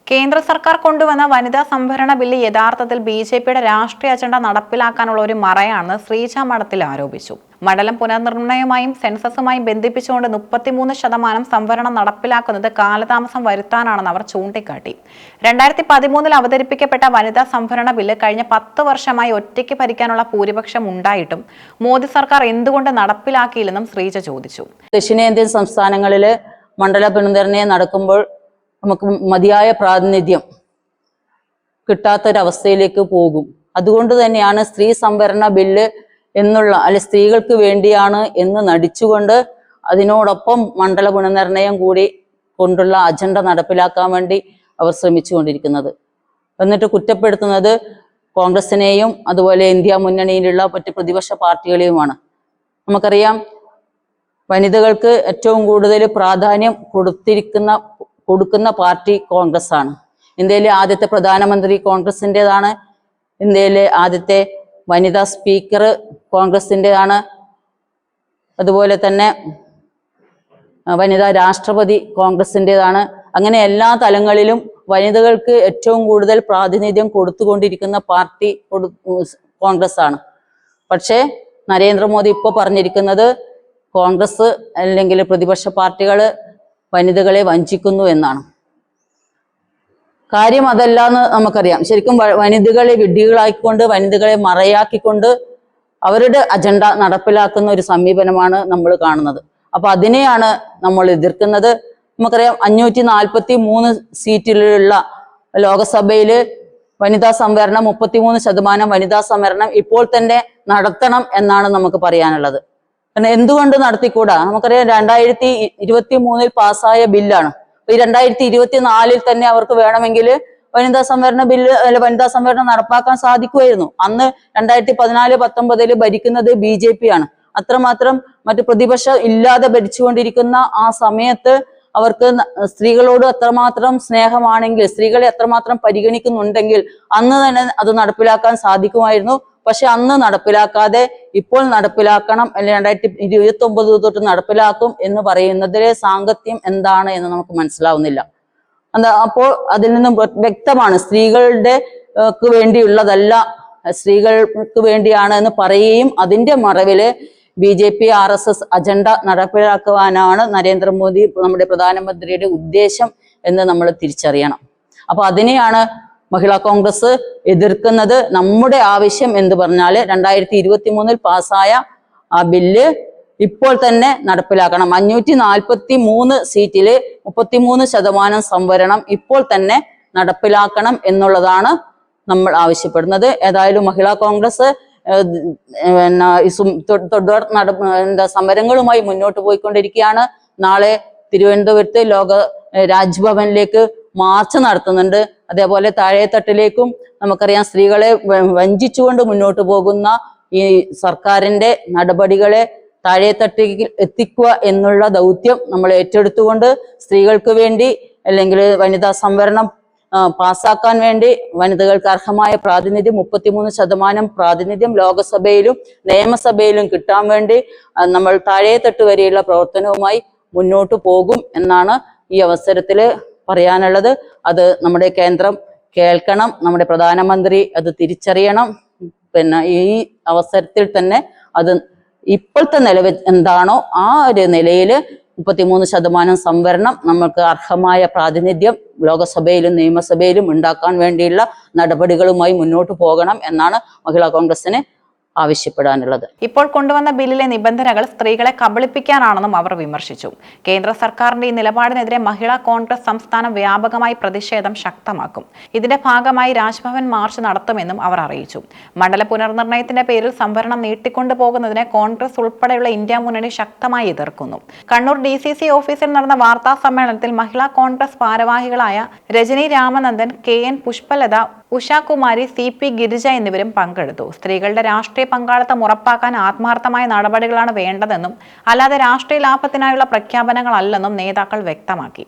കേന്ദ്ര സർക്കാർ കൊണ്ടുവന്ന വനിതാ സംവരണ ബില്ല് യഥാർത്ഥത്തിൽ ബിജെപിയുടെ രാഷ്ട്രീയ അജണ്ട നടപ്പിലാക്കാനുള്ള ഒരു മറയാണെന്ന് ശ്രീജ മഠത്തിൽ ആരോപിച്ചു. മണ്ഡലം പുനർനിർണയവുമായും സെൻസസുമായും ബന്ധിപ്പിച്ചുകൊണ്ട് 33% സംവരണം നടപ്പിലാക്കുന്നത് കാലതാമസം വരുത്താനാണെന്ന് അവർ ചൂണ്ടിക്കാട്ടി. 2013 അവതരിപ്പിക്കപ്പെട്ട വനിതാ സംവരണ ബില്ല് കഴിഞ്ഞ 10 വർഷമായി ഒറ്റയ്ക്ക് ഭരിക്കാനുള്ള ഭൂരിപക്ഷം ഉണ്ടായിട്ടും മോദി സർക്കാർ എന്തുകൊണ്ട് നടപ്പിലാക്കിയില്ലെന്നും ശ്രീജ ചോദിച്ചു. ദക്ഷിണേന്ത്യൻ സംസ്ഥാനങ്ങളിലെ മണ്ഡല പുനർനിർണയം നടക്കുമ്പോൾ നമുക്ക് മതിയായ പ്രാതിനിധ്യം കിട്ടാത്തൊരവസ്ഥയിലേക്ക് പോകും. അതുകൊണ്ട് തന്നെയാണ് സ്ത്രീ സംവരണ ബില്ല് എന്നുള്ള സ്ത്രീകൾക്ക് വേണ്ടിയാണ് എന്ന് നടിച്ചുകൊണ്ട് അതിനോടൊപ്പം മണ്ഡല പുനർനിർണയം കൂടി കൊണ്ടുള്ള അജണ്ട നടപ്പിലാക്കാൻ വേണ്ടി അവർ ശ്രമിച്ചുകൊണ്ടിരിക്കുന്നത്. എന്നിട്ട് കുറ്റപ്പെടുത്തുന്നത് കോൺഗ്രസിനെയും അതുപോലെ ഇന്ത്യ മുന്നണിയിലുള്ള മറ്റ് പ്രതിപക്ഷ പാർട്ടികളെയുമാണ്. നമുക്കറിയാം, വനിതകൾക്ക് ഏറ്റവും കൂടുതൽ പ്രാധാന്യം കൊടുക്കുന്ന പാർട്ടി കോൺഗ്രസ് ആണ്. ഇന്ത്യയിലെ ആദ്യത്തെ പ്രധാനമന്ത്രി കോൺഗ്രസിൻ്റെതാണ്. ഇന്ത്യയിലെ ആദ്യത്തെ വനിതാ സ്പീക്കർ കോൺഗ്രസിൻ്റെതാണ്. അതുപോലെ തന്നെ വനിതാ രാഷ്ട്രപതി കോൺഗ്രസിൻ്റെതാണ്. അങ്ങനെ എല്ലാ തലങ്ങളിലും വനിതകൾക്ക് ഏറ്റവും കൂടുതൽ പ്രാതിനിധ്യം കൊടുത്തുകൊണ്ടിരിക്കുന്ന പാർട്ടി കോൺഗ്രസ് ആണ്. പക്ഷേ നരേന്ദ്രമോദി ഇപ്പോൾ പറഞ്ഞിരിക്കുന്നത് കോൺഗ്രസ് അല്ലെങ്കിൽ പ്രതിപക്ഷ പാർട്ടികൾ വനിതകളെ വഞ്ചിക്കുന്നു എന്നാണ്. കാര്യം അതല്ല എന്ന് നമുക്കറിയാം. ശരിക്കും വനിതകളെ വിഡ്ഢികളാക്കിക്കൊണ്ട്, വനിതകളെ മറയാക്കിക്കൊണ്ട് അവരുടെ അജണ്ട നടപ്പിലാക്കുന്ന ഒരു സമീപനമാണ് നമ്മൾ കാണുന്നത്. അപ്പൊ അതിനെയാണ് നമ്മൾ എതിർക്കുന്നത്. നമുക്കറിയാം, 543 സീറ്റിലുള്ള ലോകസഭയില് വനിതാ സംവരണം 33% വനിതാ സംവരണം ഇപ്പോൾ തന്നെ നടത്തണം എന്നാണ് നമുക്ക് പറയാനുള്ളത്. എന്തുകൊണ്ട് നടത്തിക്കൂടാ? നമുക്കറിയാം, 2023 പാസ്സായ ബില്ലാണ്. ഈ 2024 തന്നെ അവർക്ക് വേണമെങ്കിൽ വനിതാ സംവരണ ബില്ല് വനിതാ സംവരണം നടപ്പാക്കാൻ സാധിക്കുമായിരുന്നു. അന്ന് 2014-19 ഭരിക്കുന്നത് BJP ആണ്. അത്രമാത്രം മറ്റു പ്രതിപക്ഷം ഇല്ലാതെ ഭരിച്ചുകൊണ്ടിരിക്കുന്ന ആ സമയത്ത് അവർക്ക് സ്ത്രീകളോട് അത്രമാത്രം സ്നേഹമാണെങ്കിൽ, സ്ത്രീകളെ അത്രമാത്രം പരിഗണിക്കുന്നുണ്ടെങ്കിൽ അന്ന് തന്നെ അത് നടപ്പിലാക്കാൻ സാധിക്കുമായിരുന്നു. പക്ഷെ അന്ന് നടപ്പിലാക്കാതെ ഇപ്പോൾ നടപ്പിലാക്കണം, അല്ലെങ്കിൽ 2029 തൊട്ട് നടപ്പിലാക്കും എന്ന് പറയുന്നതിലെ സാങ്കത്യം എന്താണ് എന്ന് നമുക്ക് മനസ്സിലാവുന്നില്ല. അപ്പോൾ അതിൽ നിന്നും വ്യക്തമാണ്, സ്ത്രീകളുടെ വേണ്ടിയുള്ളതല്ല, സ്ത്രീകൾക്ക് വേണ്ടിയാണ് എന്ന് പറയുകയും അതിന്റെ മറവില് BJP RSS അജണ്ട നടപ്പിലാക്കുവാനാണ് നരേന്ദ്രമോദി നമ്മുടെ പ്രധാനമന്ത്രിയുടെ ഉദ്ദേശം എന്ന് നമ്മൾ തിരിച്ചറിയണം. അപ്പൊ അതിനെയാണ് മഹിളാ കോൺഗ്രസ് എതിർക്കുന്നത്. നമ്മുടെ ആവശ്യം എന്ന് പറഞ്ഞാല് 2023 പാസ്സായ ആ ബില്ല് ഇപ്പോൾ തന്നെ നടപ്പിലാക്കണം. 543 സീറ്റില് 33% സംവരണം ഇപ്പോൾ തന്നെ നടപ്പിലാക്കണം എന്നുള്ളതാണ് നമ്മൾ ആവശ്യപ്പെടുന്നത്. ഏതായാലും മഹിളാ കോൺഗ്രസ് തുടർ സമരങ്ങളുമായി മുന്നോട്ട് പോയിക്കൊണ്ടിരിക്കുകയാണ്. നാളെ തിരുവനന്തപുരത്ത് രാജ്ഭവനിലേക്ക് മാർച്ച് നടത്തുന്നുണ്ട്. അതേപോലെ താഴെത്തട്ടിലേക്കും നമുക്കറിയാം, സ്ത്രീകളെ വഞ്ചിച്ചുകൊണ്ട് മുന്നോട്ട് പോകുന്ന ഈ സർക്കാരിന്റെ നടപടികളെ താഴെത്തട്ടിൽ എത്തിക്കുക എന്നുള്ള ദൗത്യം നമ്മൾ ഏറ്റെടുത്തുകൊണ്ട് സ്ത്രീകൾക്ക് വേണ്ടി, അല്ലെങ്കിൽ വനിതാ സംവരണം പാസ്സാക്കാൻ വേണ്ടി വനിതകൾക്ക് അർഹമായ പ്രാതിനിധ്യം 33% പ്രാതിനിധ്യം ലോകസഭയിലും നിയമസഭയിലും കിട്ടാൻ വേണ്ടി നമ്മൾ താഴെത്തട്ട് വരെയുള്ള പ്രവർത്തനവുമായി മുന്നോട്ട് പോകും എന്നാണ് ഈ അവസരത്തിൽ പറയാനുള്ളത്. അത് നമ്മുടെ കേന്ദ്രം കേൾക്കണം, നമ്മുടെ പ്രധാനമന്ത്രി അത് തിരിച്ചറിയണം. പിന്നെ ഈ അവസരത്തിൽ തന്നെ അത് ഇപ്പോഴത്തെ നിലവിൽ എന്താണോ ആ ഒരു നിലയിൽ 33% സംവരണം നമുക്ക് അർഹമായ പ്രാതിനിധ്യം ലോകസഭയിലും നിയമസഭയിലും ഉണ്ടാക്കാൻ വേണ്ടിയുള്ള നടപടികളുമായി മുന്നോട്ട് പോകണം എന്നാണ് മഹിളാ കോൺഗ്രസിന് ആവശ്യപ്പെടാനുള്ളത്. ഇപ്പോൾ കൊണ്ടുവന്ന ബില്ലിലെ നിബന്ധനകൾ സ്ത്രീകളെ കബളിപ്പിക്കാനാണെന്നും അവർ വിമർശിച്ചു. കേന്ദ്ര സർക്കാരിന്റെ ഈ നിലപാടിനെതിരെ മഹിളാ കോൺഗ്രസ് സംസ്ഥാനം വ്യാപകമായി പ്രതിഷേധം ശക്തമാക്കും. ഇതിന്റെ ഭാഗമായി രാജ്ഭവൻ മാർച്ച് നടത്തുമെന്നും അവർ അറിയിച്ചു. മണ്ഡല പുനർനിർണയത്തിന്റെ പേരിൽ സംവരണം നീട്ടിക്കൊണ്ടുപോകുന്നതിനെ കോൺഗ്രസ് ഉൾപ്പെടെയുള്ള ഇന്ത്യ മുന്നണി ശക്തമായി എതിർക്കുന്നു. കണ്ണൂർ DCC ഓഫീസിൽ നടന്ന വാർത്താ സമ്മേളനത്തിൽ മഹിളാ കോൺഗ്രസ് ഭാരവാഹികളായ രജനി രാമനന്ദൻ, KN പുഷ്പലത, ഉഷാകുമാരി, CP ഗിരിജ എന്നിവരും പങ്കെടുത്തു. സ്ത്രീകളുടെ രാഷ്ട്രീയ പങ്കാളിത്തം ഉറപ്പാക്കാൻ ആത്മാർത്ഥമായ നടപടികളാണ് വേണ്ടതെന്നും അല്ലാതെ രാഷ്ട്രീയ ലാഭത്തിനായുള്ള പ്രഖ്യാപനങ്ങളല്ലെന്നും നേതാക്കൾ വ്യക്തമാക്കി.